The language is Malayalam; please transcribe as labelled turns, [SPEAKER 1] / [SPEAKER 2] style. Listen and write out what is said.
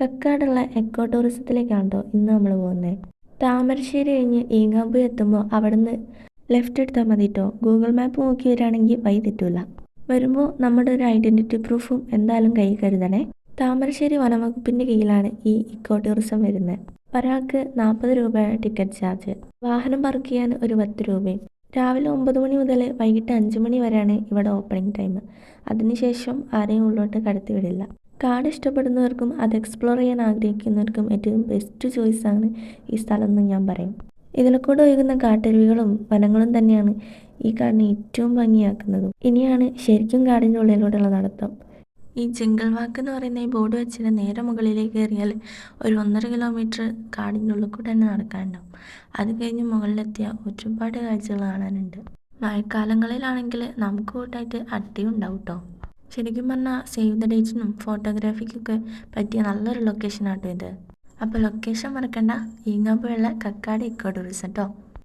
[SPEAKER 1] കക്കാടുള്ള എക്കോ ടൂറിസത്തിലേക്കാണ് കേട്ടോ ഇന്ന് നമ്മൾ പോകുന്നത്. താമരശ്ശേരി കഴിഞ്ഞ് ഈങ്ങാപ്പുഴ എത്തുമ്പോൾ അവിടുന്ന് ലെഫ്റ്റ് എടുത്താൽ മതി കേട്ടോ. ഗൂഗിൾ മാപ്പ് നോക്കി വരികയാണെങ്കിൽ വഴി തെറ്റില്ല. വരുമ്പോൾ നമ്മുടെ ഒരു ഐഡൻറ്റിറ്റി പ്രൂഫും എന്തായാലും കൈ കരുതണേ. താമരശ്ശേരി വനംവകുപ്പിൻ്റെ കീഴിലാണ് ഈ ഇക്കോ ടൂറിസം വരുന്നത്. ഒരാൾക്ക് 40 രൂപയാണ് ടിക്കറ്റ് ചാർജ്. വാഹനം പാർക്ക് ചെയ്യാൻ ഒരു 10 രൂപയും. രാവിലെ 9 മണി മുതൽ വൈകിട്ട് 5 മണി വരെയാണ് ഇവിടെ ഓപ്പണിംഗ് ടൈം. അതിനുശേഷം ആരെയും ഉള്ളോട്ട് കടത്തിവിടില്ല. കാട് ഇഷ്ടപ്പെടുന്നവർക്കും അത് എക്സ്പ്ലോർ ചെയ്യാൻ ആഗ്രഹിക്കുന്നവർക്കും ഏറ്റവും ബെസ്റ്റ് ചോയ്സാണ് ഈ സ്ഥലം എന്ന് ഞാൻ പറയും. ഇതിലെക്കൂടെ ഒഴുകുന്ന കാട്ടരുവികളും വനങ്ങളും തന്നെയാണ് ഈ കാടിനെ ഏറ്റവും ഭംഗിയാക്കുന്നതും. ഇനിയാണ് ശരിക്കും കാടിൻ്റെ ഉള്ളിലൂടെയുള്ള നടത്തം. ഈ ജംഗിൾ വാക്ക് എന്ന് പറയുന്ന ഈ ബോർഡ് വെച്ചിട്ട് നേരെ മുകളിലേക്ക് കയറിയാൽ ഒരു 1.5 കിലോമീറ്റർ കാടിൻ്റെ ഉള്ളിൽ കൂടെ തന്നെ നടക്കാനുണ്ടാവും. അത് കഴിഞ്ഞ് മുകളിലെത്തിയാൽ ഒരുപാട് കാഴ്ചകൾ കാണാനുണ്ട്. മഴക്കാലങ്ങളിലാണെങ്കിൽ നമുക്ക് കൂട്ടായിട്ട് അടിയും ഉണ്ടാവും കേട്ടോ. ശരിക്കും പറഞ്ഞാൽ സേവ് ദ ഡേറ്റിനും ഫോട്ടോഗ്രാഫിക്കൊക്കെ പറ്റിയ നല്ലൊരു ലൊക്കേഷനാട്ടോ ഇത്. അപ്പോൾ ലൊക്കേഷൻ മറക്കണ്ട, ഈങ്ങാപ്പുഴയുള്ള കക്കാട് ഇക്കോ ടൂറിസം കേട്ടോ.